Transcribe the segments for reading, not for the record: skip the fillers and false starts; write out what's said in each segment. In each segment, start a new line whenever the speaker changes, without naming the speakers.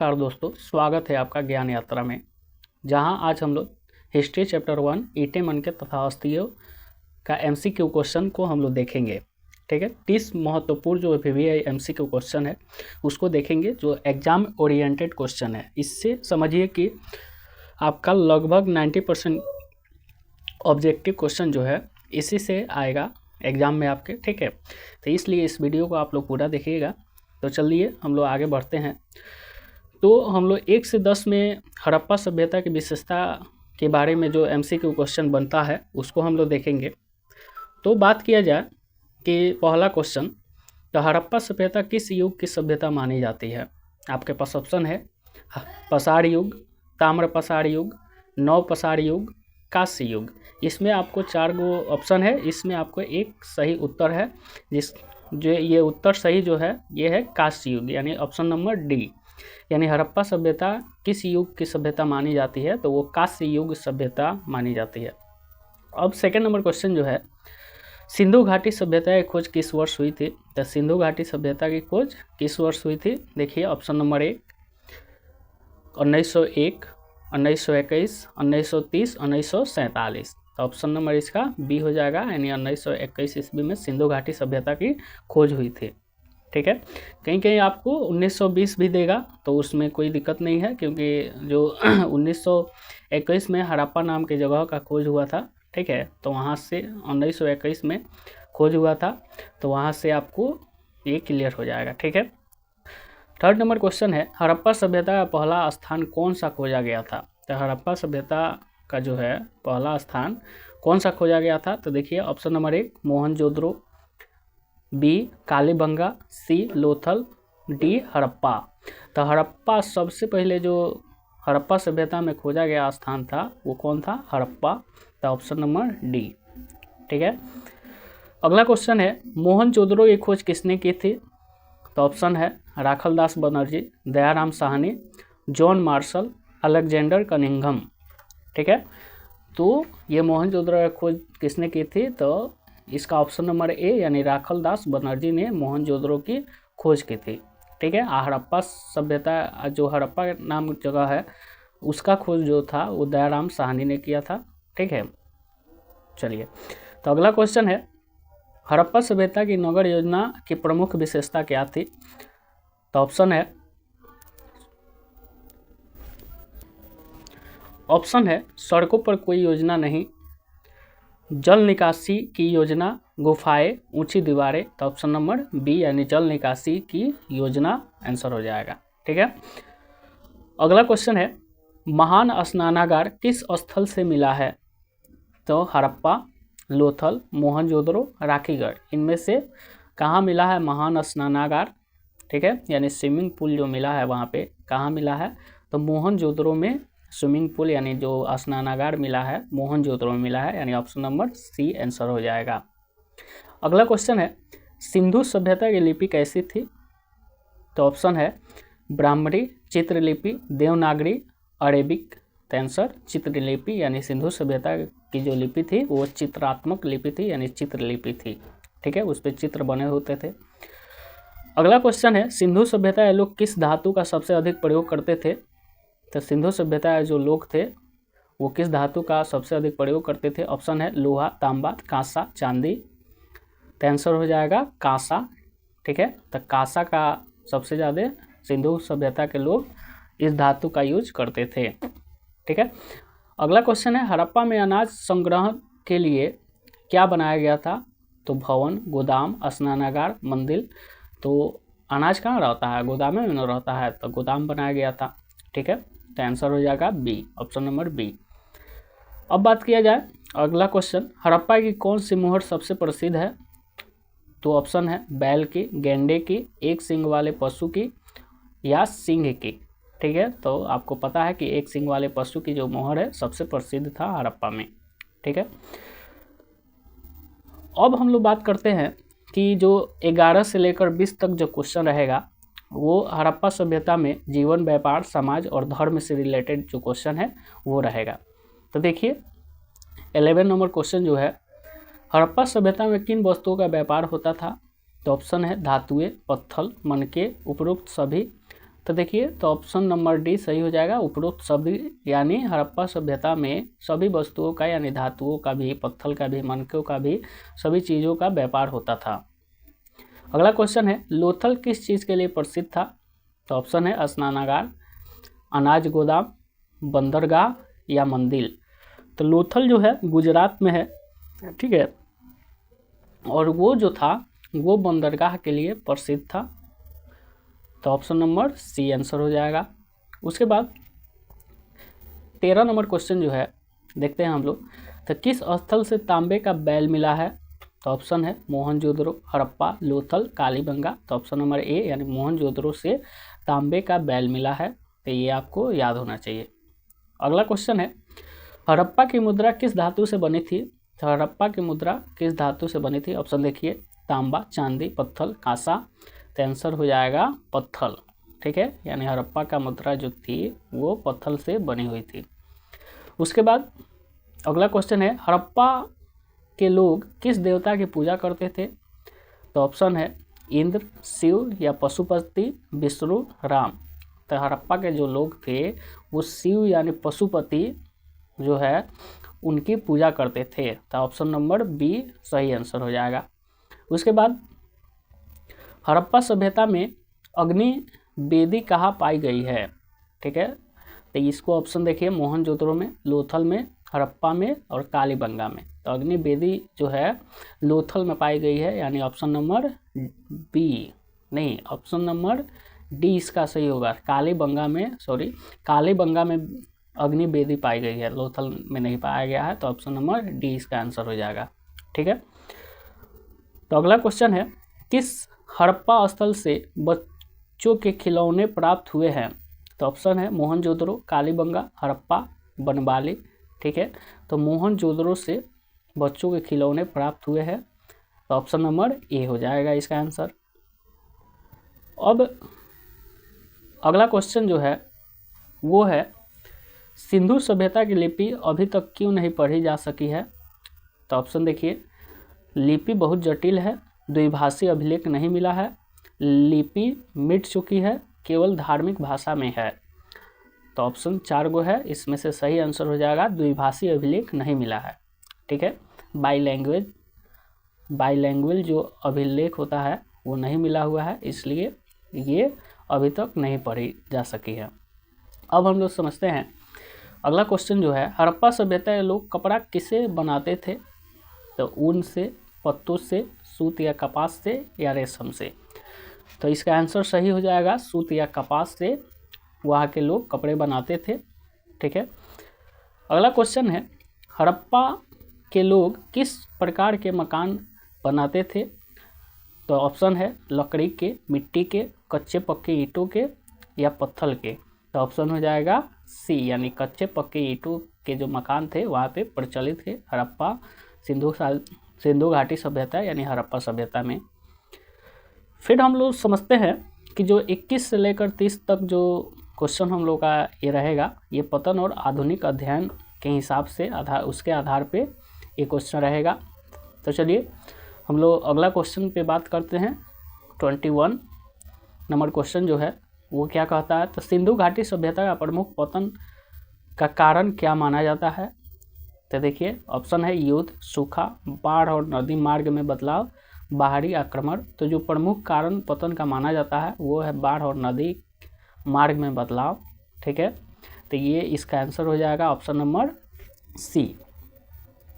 नमस्कार दोस्तों, स्वागत है आपका ज्ञान यात्रा में। जहां आज हम लोग हिस्ट्री चैप्टर 1 ईटे मन के तथा अस्थियों का एमसीक्यू क्वेश्चन को हम लोग देखेंगे। ठीक है, 30 महत्वपूर्ण जो वीवीआई एमसीक्यू क्वेश्चन है उसको देखेंगे, जो एग्जाम ओरिएंटेड क्वेश्चन है। इससे समझिए कि आपका लगभग 90% ऑब्जेक्टिव क्वेश्चन जो है इसी से आएगा एग्जाम में आपके। ठीक है, तो इसलिए इस वीडियो को आप लोग पूरा देखिएगा। तो चलिए हम लोग आगे बढ़ते हैं। तो हम लोग 1 से 10 में हड़प्पा सभ्यता की विशेषता के बारे में जो एमसीक्यू क्वेश्चन बनता है उसको हम लोग देखेंगे। तो बात किया जाए कि पहला क्वेश्चन, तो हड़प्पा सभ्यता किस युग की सभ्यता मानी जाती है? आपके पास ऑप्शन है पसार युग, ताम्र पसार युग, नव पसार युग, कांस्य युग। इसमें आपको 4 गो ऑप्शन है, इसमें आपको एक सही उत्तर है। जो ये उत्तर सही जो है ये है कांस्य युग, यानी ऑप्शन नंबर डी। यानी हड़प्पा सभ्यता किस युग की सभ्यता मानी जाती है? तो वो कांस्य युग सभ्यता मानी जाती है। अब सेकंड नंबर क्वेश्चन जो है, सिंधु घाटी सभ्यता की खोज किस वर्ष हुई थी? तो सिंधु घाटी सभ्यता की खोज किस वर्ष हुई थी? देखिए ऑप्शन नंबर 1 1901, 1921, 1930, 1947। तो ऑप्शन नंबर इसका बी हो जाएगा, यानी 1921 ईस्वी में सिंधु घाटी सभ्यता की खोज हुई थी। ठीक है, कहीं कहीं आपको 1920 भी देगा तो उसमें कोई दिक्कत नहीं है, क्योंकि जो 1921 में हड़प्पा नाम की जगह का खोज हुआ था। ठीक है, तो वहाँ से 1921 में खोज हुआ था, तो वहाँ से आपको ये क्लियर हो जाएगा। ठीक है, थर्ड नंबर क्वेश्चन है, हड़प्पा सभ्यता का पहला स्थान कौन सा खोजा गया था? तो हड़प्पा सभ्यता का जो है पहला स्थान कौन सा खोजा गया था? तो देखिए option number 1 Mohenjodaro, B Kalibangan, C Lothal, D Harappa. तो हड़प्पा सबसे पहले जो हड़प्पा सभ्यता में खोजा गया स्थान था वो कौन था? हड़प्पा। तो ऑप्शन नंबर डी। ठीक है, अगला क्वेश्चन है, मोहनजोदड़ो की खोज किसने की थी? तो ऑप्शन है Rakhaldas Banerjee, Dayaram Sahni, John Marshall, Alexander Cunningham. ठीक है, तो ये मोहनजोदड़ो की खोज किसने की थी? तो इसका ऑप्शन नंबर ए, यानी राखलदास बनर्जी ने मोहनजोदड़ो की खोज की थी। ठीक है, हड़प्पा सभ्यता जो हड़प्पा नाम जगह है उसका खोज जो था वो दयाराम साहनी ने किया था। ठीक है, चलिए तो अगला क्वेश्चन है, हड़प्पा सभ्यता की नगर योजना की प्रमुख विशेषता क्या थी? तो ऑप्शन है सड़कों पर कोई योजना नहीं, जल निकासी की योजना, गुफाएं, ऊंची दीवारें। तो ऑप्शन नंबर बी, यानी जल निकासी की योजना आंसर हो जाएगा। ठीक है, अगला क्वेश्चन है, महान स्नानागार किस स्थल से मिला है? तो हड़प्पा, लोथल, मोहनजोदड़ो, राखीगढ़, इनमें से कहाँ मिला है महान स्नानागार? ठीक है, यानी स्विमिंग पूल जो मिला है वहाँ पे कहाँ मिला है? तो मोहनजोदड़ो में स्विमिंग पूल, यानी जो स्नानागार मिला है मोहनजोदड़ो में मिला है, यानी ऑप्शन नंबर सी आंसर हो जाएगा। अगला क्वेश्चन है, सिंधु सभ्यता की लिपि कैसी थी? तो ऑप्शन है ब्राह्मणी, चित्रलिपि, देवनागरी, अरेबिक। तो आंसर चित्रलिपि, यानी सिंधु सभ्यता की जो लिपि थी वो चित्रात्मक लिपि थी, यानी चित्रलिपि थी। ठीक है, उस पर चित्र बने होते थे। अगला क्वेश्चन है, सिंधु सभ्यता के लोग किस धातु का सबसे अधिक प्रयोग करते थे? तो सिंधु सभ्यता के जो लोग थे वो किस धातु का सबसे अधिक प्रयोग करते थे? ऑप्शन है लोहा, तांबा, कांसा, चांदी। तो आंसर हो जाएगा कांसा। ठीक है, तो कांसा का सबसे ज़्यादा सिंधु सभ्यता के लोग इस धातु का यूज करते थे। ठीक है, अगला क्वेश्चन है, हड़प्पा में अनाज संग्रह के लिए क्या बनाया गया था? तो भवन, गोदाम, स्नानागार, मंदिर। तो अनाज कहाँ रहता है? गोदाम में रहता है, तो गोदाम बनाया गया था। ठीक है, तो आंसर हो जाएगा बी, ऑप्शन नंबर बी। अब बात किया जाए अगला क्वेश्चन, हड़प्पा की कौन सी मोहर सबसे प्रसिद्ध है? तो ऑप्शन है बैल की, गेंडे की, एक सींग वाले पशु की, या सिंह की। ठीक है, तो आपको पता है कि एक सींग वाले पशु की जो मोहर है सबसे प्रसिद्ध था हड़प्पा में। ठीक है, अब हम लोग बात करते हैं कि जो 11 से लेकर 20 तक जो क्वेश्चन रहेगा वो हड़प्पा सभ्यता में जीवन, व्यापार, समाज और धर्म से रिलेटेड जो क्वेश्चन है वो रहेगा। तो देखिए 11 नंबर क्वेश्चन जो है, हड़प्पा सभ्यता में किन वस्तुओं का व्यापार होता था? तो ऑप्शन है धातुएं, पत्थर, मनके, उपरोक्त सभी। तो देखिए, तो ऑप्शन नंबर डी सही हो जाएगा। उपरोक्त सभी यानी हड़प्पा सभ्यता में सभी वस्तुओं का यानी धातुओं का भी, पत्थर का भी, मणकों का भी, सभी चीज़ों का व्यापार होता था। अगला क्वेश्चन है, लोथल किस चीज़ के लिए प्रसिद्ध था? तो ऑप्शन है स्नानागार, अनाज गोदाम, बंदरगाह या मंदिर। तो लोथल जो है गुजरात में है, ठीक है, और वो जो था वो बंदरगाह के लिए प्रसिद्ध था। तो ऑप्शन नंबर सी आंसर हो जाएगा। उसके बाद 13 नंबर क्वेश्चन जो है देखते हैं हम लोग। तो किस स्थल से तांबे का बैल मिला है? तो ऑप्शन है मोहनजोदड़ो, हड़प्पा, लोथल, कालीबंगा। तो ऑप्शन नंबर ए यानी मोहनजोदड़ो से तांबे का बैल मिला है। तो ये आपको याद होना चाहिए। अगला क्वेश्चन है, हड़प्पा की मुद्रा किस धातु से बनी थी? तो हड़प्पा की मुद्रा किस धातु से बनी थी? ऑप्शन देखिए, तांबा, चांदी, पत्थर, कांसा। तो आंसर हो जाएगा पत्थर, ठीक है, यानी हड़प्पा का मुद्रा जो थी वो पत्थर से बनी हुई थी। उसके बाद अगला क्वेश्चन है, हड़प्पा के लोग किस देवता की पूजा करते थे? तो ऑप्शन है इंद्र, शिव या पशुपति, विष्णु, राम। तो हड़प्पा के जो लोग थे वो शिव यानी पशुपति जो है उनकी पूजा करते थे। तो ऑप्शन नंबर बी सही आंसर हो जाएगा। उसके बाद हड़प्पा सभ्यता में अग्नि वेदी कहाँ पाई गई है? ठीक है, तो इसको ऑप्शन देखिए, मोहनजोदड़ो में, लोथल में, हड़प्पा में और कालीबंगा में। तो अग्नि वेदी जो है लोथल में पाई गई है, यानी ऑप्शन नंबर बी नहीं, ऑप्शन नंबर डी इसका सही होगा। कालीबंगा में अग्नि वेदी पाई गई है, लोथल में नहीं पाया गया है। तो ऑप्शन नंबर डी इसका आंसर हो जाएगा, ठीक है। तो अगला क्वेश्चन है, किस हड़प्पा स्थल से बच्चों के खिलौने प्राप्त हुए हैं? तो ऑप्शन है मोहनजोदड़ो, कालीबंगा, हड़प्पा, बनवाली, ठीक है। तो मोहनजोदड़ो से बच्चों के खिलौने प्राप्त हुए हैं। तो ऑप्शन नंबर ए हो जाएगा इसका आंसर। अब अगला क्वेश्चन जो है वो है, सिंधु सभ्यता की लिपि अभी तक क्यों नहीं पढ़ी जा सकी है? तो ऑप्शन देखिए, लिपि बहुत जटिल है, द्विभाषी अभिलेख नहीं मिला है, लिपि मिट चुकी है, केवल धार्मिक भाषा में है। तो ऑप्शन 4 गो है, इसमें से सही आंसर हो जाएगा द्विभाषी अभिलेख नहीं मिला है, ठीक है। बाईलैंग्वेज जो अभिलेख होता है वो नहीं मिला हुआ है, इसलिए ये अभी तक नहीं पढ़ी जा सकी है। अब हम लोग समझते हैं अगला क्वेश्चन जो है, हड़प्पा सभ्यता के लोग कपड़ा किसे बनाते थे? तो ऊन से, पत्तों से, सूत या कपास से या रेशम से। तो इसका आंसर सही हो जाएगा सूत या कपास से वहाँ के लोग कपड़े बनाते थे, ठीक है। अगला क्वेश्चन है, हड़प्पा के लोग किस प्रकार के मकान बनाते थे? तो ऑप्शन है लकड़ी के, मिट्टी के, कच्चे पक्के ईंटों के या पत्थर के। तो ऑप्शन हो जाएगा सी, यानी कच्चे पक्के ईंटों के जो मकान थे वहाँ पे प्रचलित थे हड़प्पा सिंधु घाटी सभ्यता यानी हड़प्पा सभ्यता में। फिर हम लोग समझते हैं कि जो 21 से लेकर 30 तक जो क्वेश्चन हम लोग का ये रहेगा, ये पतन और आधुनिक अध्ययन के हिसाब से उसके आधार पे ये क्वेश्चन रहेगा। तो चलिए हम लोग अगला क्वेश्चन पे बात करते हैं। 21 नंबर क्वेश्चन जो है वो क्या कहता है, तो सिंधु घाटी सभ्यता का प्रमुख पतन का कारण क्या माना जाता है? तो देखिए, ऑप्शन है युद्ध, सूखा, बाढ़ और नदी मार्ग में बदलाव, बाहरी आक्रमण। तो जो प्रमुख कारण पतन का माना जाता है वो है बाढ़ और नदी मार्ग में बदलाव, ठीक है। तो ये इसका आंसर हो जाएगा ऑप्शन नंबर सी,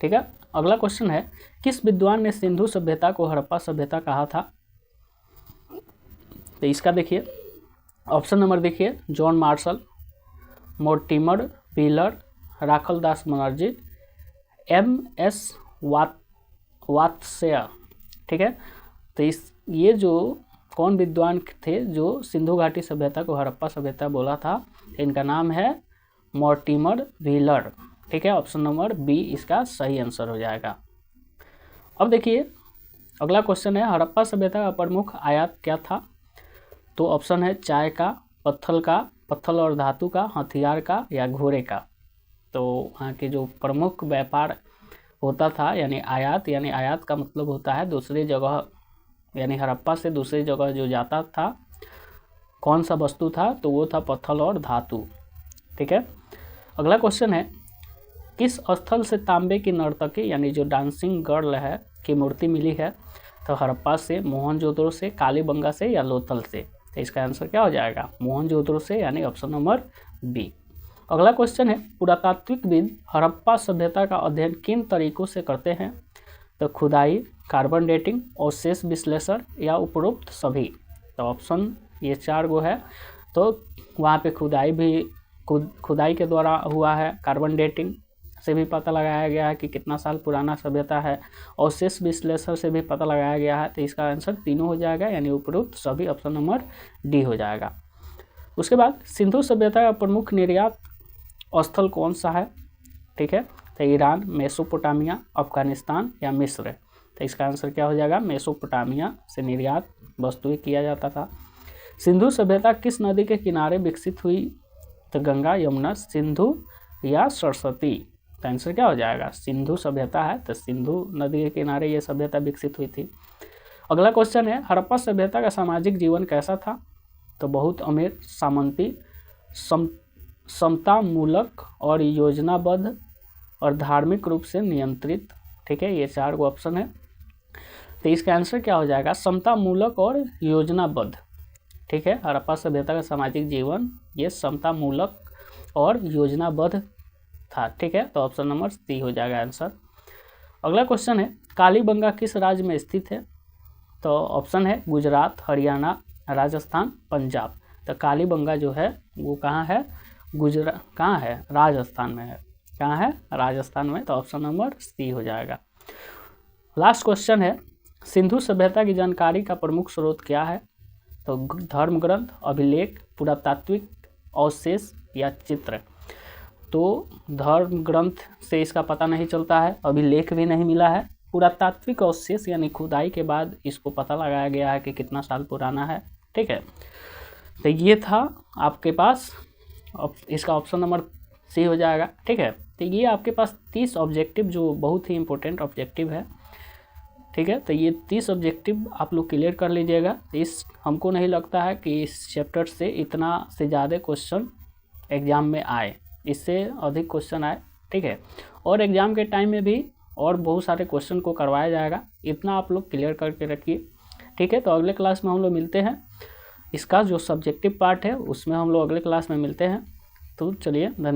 ठीक है। अगला क्वेश्चन है, किस विद्वान ने सिंधु सभ्यता को हड़प्पा सभ्यता कहा था? तो इसका देखिए ऑप्शन नंबर देखिए, जॉन मार्शल, मोर्टिमर व्हीलर, राखल दास बनर्जी, MS वात्स्या, ठीक है। तो ये जो कौन विद्वान थे जो सिंधु घाटी सभ्यता को हड़प्पा सभ्यता बोला था, इनका नाम है मोर्टिमर व्हीलर, ठीक है। ऑप्शन नंबर बी इसका सही आंसर हो जाएगा। अब देखिए अगला क्वेश्चन है, हड़प्पा सभ्यता का प्रमुख आयात क्या था? तो ऑप्शन है चाय का, पत्थर और धातु का, हथियार का या घोड़े का। तो वहाँ के जो प्रमुख व्यापार होता था यानी आयात का मतलब होता है दूसरी जगह, यानी हड़प्पा से दूसरी जगह जो जाता था कौन सा वस्तु था, तो वो था पत्थर और धातु। ठीक है, अगला क्वेश्चन है, किस स्थल से तांबे की नर्तकी यानी जो डांसिंग गर्ल है की मूर्ति मिली है, तो हड़प्पा से, मोहनजोदड़ो से, कालीबंगा से या लोथल से। तो इसका आंसर क्या हो जाएगा, मोहनजोदड़ो से, यानी ऑप्शन नंबर बी। अगला क्वेश्चन है, पुरातात्विकविद हड़प्पा सभ्यता का अध्ययन किन तरीकों से करते हैं, तो खुदाई, कार्बन डेटिंग, अवशेष विश्लेषण या उपरोक्त सभी। तो ऑप्शन ये 4 गो है, तो वहाँ पे खुदाई के द्वारा हुआ है, कार्बन डेटिंग से भी पता लगाया गया है कि कितना साल पुराना सभ्यता है, अवशेष विश्लेषण से भी पता लगाया गया है। तो इसका आंसर तीनों हो जाएगा, यानी उपरोक्त सभी, ऑप्शन नंबर डी हो जाएगा। उसके बाद सिंधु सभ्यता का प्रमुख निर्यात स्थल कौन सा है, ठीक है, तो ईरान, मेसोपोटामिया, अफगानिस्तान या मिस्र। तो इसका आंसर क्या हो जाएगा, मेसोपोटामिया से निर्यात वस्तुएं किया जाता था। सिंधु सभ्यता किस नदी के किनारे विकसित हुई, तो गंगा, यमुना, सिंधु या सरस्वती। तो आंसर क्या हो जाएगा, सिंधु सभ्यता है, तो सिंधु नदी के किनारे ये सभ्यता विकसित हुई थी। अगला क्वेश्चन है, हड़प्पा सभ्यता का सामाजिक जीवन कैसा था, तो बहुत अमीर, सामंती, समतामूलक और योजनाबद्ध और धार्मिक रूप से नियंत्रित। ठीक है, ये 4 गो ऑप्शन है, तो इसका आंसर क्या हो जाएगा, समतामूलक और योजनाबद्ध। ठीक है, हड़प्पा सभ्यता का सामाजिक जीवन ये समतामूलक और योजनाबद्ध था। ठीक है, तो ऑप्शन नंबर सी हो जाएगा आंसर। अगला क्वेश्चन है, कालीबंगा किस राज्य में स्थित है, तो ऑप्शन है गुजरात, हरियाणा, राजस्थान, पंजाब। तो कालीबंगा जो है वो कहाँ है, कहाँ है, राजस्थान में है। कहाँ है, राजस्थान में। तो ऑप्शन नंबर सी हो जाएगा। लास्ट क्वेश्चन है, सिंधु सभ्यता की जानकारी का प्रमुख स्रोत क्या है, तो धर्म ग्रंथ, अभिलेख, पुरातात्विक अवशेष या चित्र। तो धर्म ग्रंथ से इसका पता नहीं चलता है, अभिलेख भी नहीं मिला है, पुरातात्विक अवशेष यानी खुदाई के बाद इसको पता लगाया गया है कि कितना साल पुराना है। ठीक है, तो ये था आपके पास, इसका ऑप्शन नंबर सी हो जाएगा। ठीक है, तो ये आपके पास 30 ऑब्जेक्टिव जो बहुत ही इंपॉर्टेंट ऑब्जेक्टिव है। ठीक है, तो ये 30 ऑब्जेक्टिव आप लोग क्लियर कर लीजिएगा। हमको नहीं लगता है कि इस चैप्टर से इतना से ज़्यादा क्वेश्चन एग्ज़ाम में आए, इससे अधिक क्वेश्चन आए। ठीक है, और एग्ज़ाम के टाइम में भी और बहुत सारे क्वेश्चन को करवाया जाएगा, इतना आप लोग क्लियर करके रखिए। ठीक है, तो अगले क्लास में हम लोग मिलते हैं, इसका जो सब्जेक्टिव पार्ट है उसमें हम लोग अगले क्लास में मिलते हैं। तो चलिए, धन्यवाद।